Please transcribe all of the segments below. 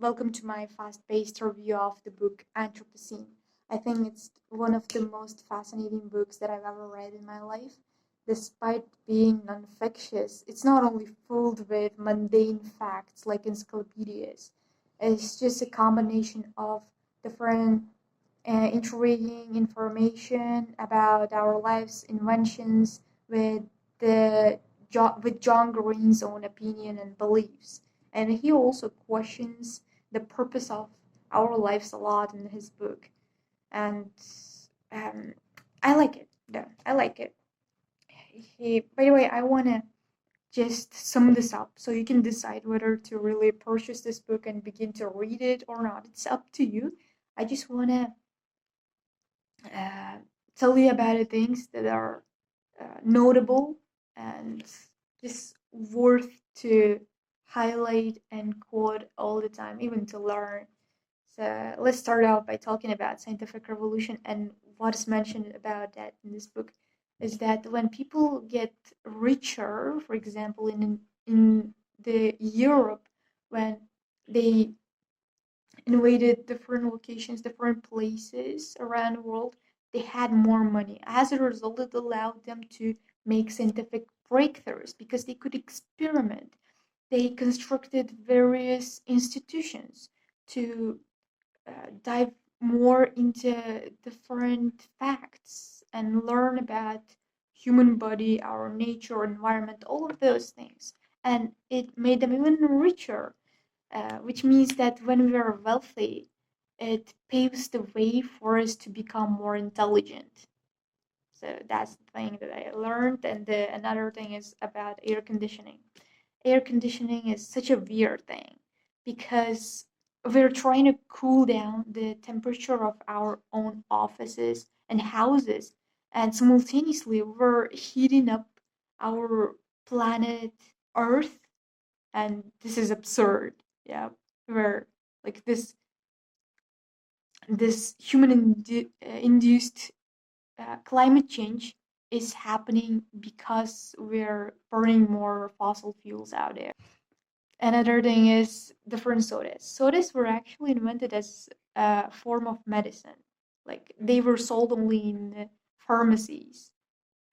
welcome to my fast-paced review of the book Anthropocene. I think it's one of the most fascinating books that I've ever read in my life. Despite being non-fictitious, it's not only filled with mundane facts like encyclopedias. It's just a combination of different intriguing information about our lives, inventions, with the with John Green's own opinion and beliefs. And he also questions the purpose of our lives a lot in his book. And um, I like it. Yeah, I like it. By the way, I wanna just sum this up so you can decide whether to really purchase this book and begin to read it or not. It's up to you. I just wanna uh, tell you about the things that are notable and just worth to highlight and quote all the time, even to learn. So let's start out by talking about scientific revolution, and what is mentioned about that in this book is that when people get richer, for example, in the Europe, when they invaded different locations, different places around the world, they had more money. As a result, it allowed them to make scientific breakthroughs because they could experiment. They constructed various institutions to dive more into different facts and learn about human body, our nature, environment, all of those things. And it made them even richer, which means that when we are wealthy, it paves the way for us to become more intelligent. So that's the thing that I learned. And another thing is about air conditioning. Air conditioning is such a weird thing because we're trying to cool down the temperature of our own offices and houses, and simultaneously we're heating up our planet Earth, and this is absurd. Yeah, where like this human induced climate change is happening because we're burning more fossil fuels out there. Another thing is different sodas. Sodas were actually invented as a form of medicine. Like they were sold only in pharmacies.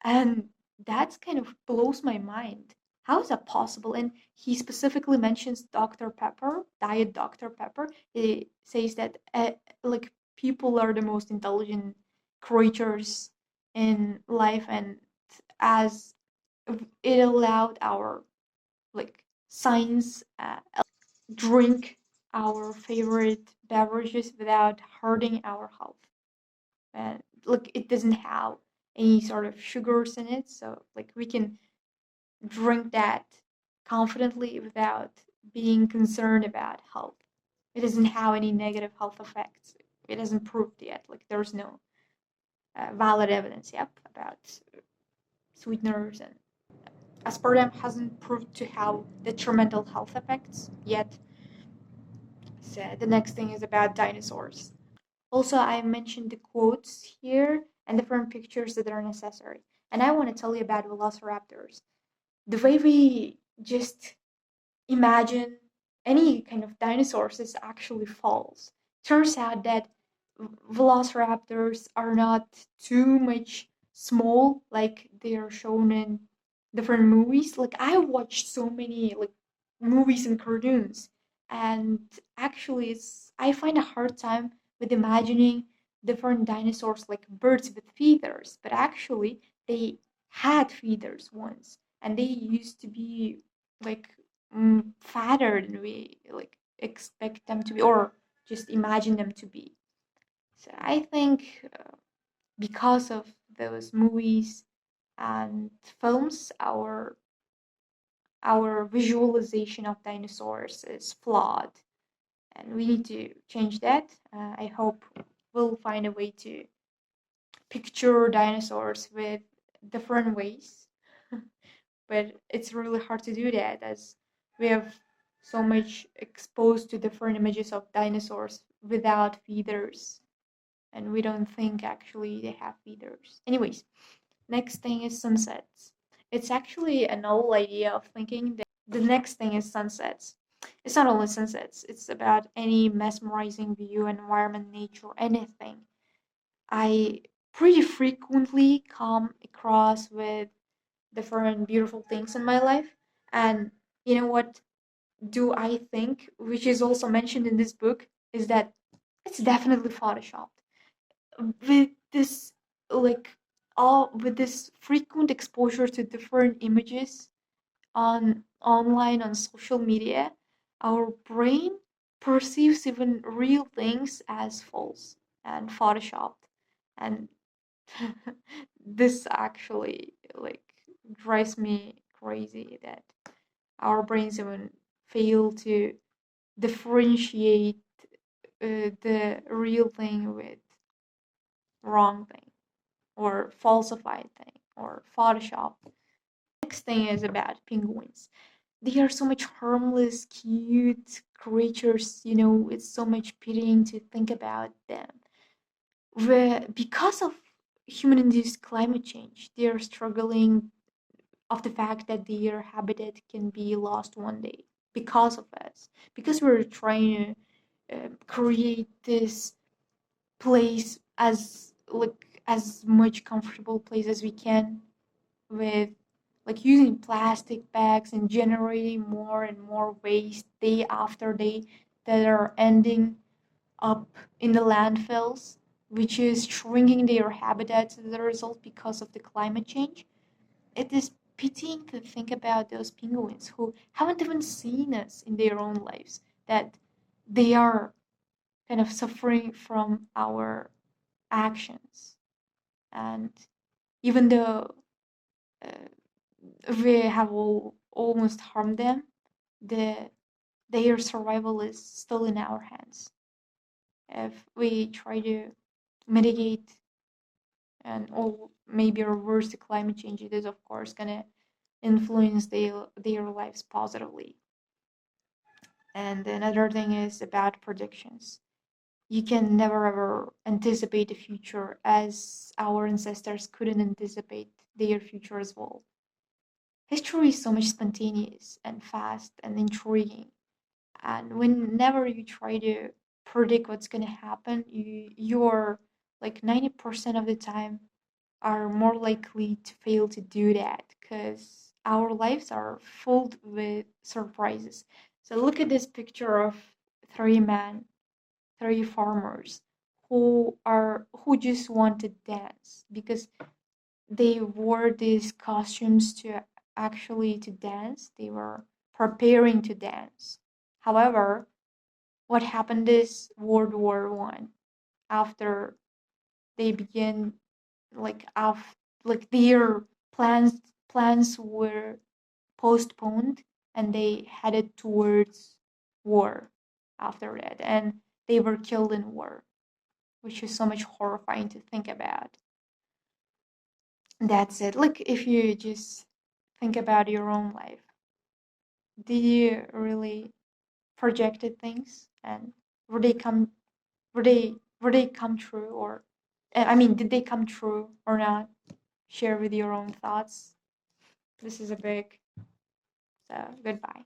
And that's kind of blows my mind. How is that possible? And he specifically mentions Dr. Pepper, Diet Dr. Pepper. He says that like people are the most intelligent creatures in life, and as it allowed our like science drink our favorite beverages without hurting our health. And like it doesn't have any sort of sugars in it, so like we can drink that confidently without being concerned about health. It doesn't have any negative health effects. It isn't proved yet. Like there's no valid evidence yet about sweeteners, and aspartame hasn't proved to have detrimental health effects yet. So the next thing is about dinosaurs. Also, I mentioned the quotes here and different pictures that are necessary. And I want to tell you about velociraptors. The way we just imagine any kind of dinosaurs is actually false. Turns out that velociraptors are not too much small like they are shown in different movies. Like I watched so many like movies and cartoons, and actually it's I find a hard time with imagining different dinosaurs like birds with feathers, but actually they had feathers once, and they used to be like fatter than we like expect them to be, or just imagine them to be. So I think because of those movies and films, our visualization of dinosaurs is flawed, and we need to change that. I hope we'll find a way to picture dinosaurs with different ways, but it's really hard to do that as we have so much exposed to different images of dinosaurs without feathers, and we don't think actually they have feathers. Anyways, next thing is sunsets. It's actually an old idea of thinking that the next thing is sunsets. It's not only sunsets, it's about any mesmerizing view, environment, nature, anything. I pretty frequently come across with different beautiful things in my life. And you know what do I think, which is also mentioned in this book, is that it's definitely photoshopped. With this, like, all with this frequent exposure to different images on online on social media, our brain perceives even real things as false and photoshopped. And this actually like drives me crazy that our brains even fail to differentiate the real thing with wrong thing or falsified thing or Photoshop. Next thing is about penguins. They are so much harmless, cute creatures, it's so much pitying to think about them. Because of human induced climate change, they are struggling of the fact that their habitat can be lost one day because of us. Because we're trying to create this place as much comfortable place as we can with like using plastic bags and generating more and more waste day after day that are ending up in the landfills, which is shrinking their habitats as a result because of the climate change. It is pitying to think about those penguins who haven't even seen us in their own lives, that they are kind of suffering from our actions. And even though uh, we have almost harmed them, the their survival is still in our hands. If we try to mitigate and or maybe reverse the climate change, it is of course gonna influence their lives positively. And another thing is about predictions. You can never ever anticipate the future as our ancestors couldn't anticipate their future as well. History is so much spontaneous and fast and intriguing. And whenever you try to predict what's gonna happen, you're like 90% of the time are more likely to fail to do that because our lives are filled with surprises. So look at this picture of three men, three farmers who just want to dance because they wore these costumes to actually to dance. They were preparing to dance. However, what happened is World War I. After they began like their plans were postponed and they headed towards war after that, and they were killed in war, which is so much horrifying to think about. That's it. Like if you just think about your own life, did you really projected things and were they come were they come true, or I mean, did they come true or not? Share with your own thoughts. This is a big, so goodbye.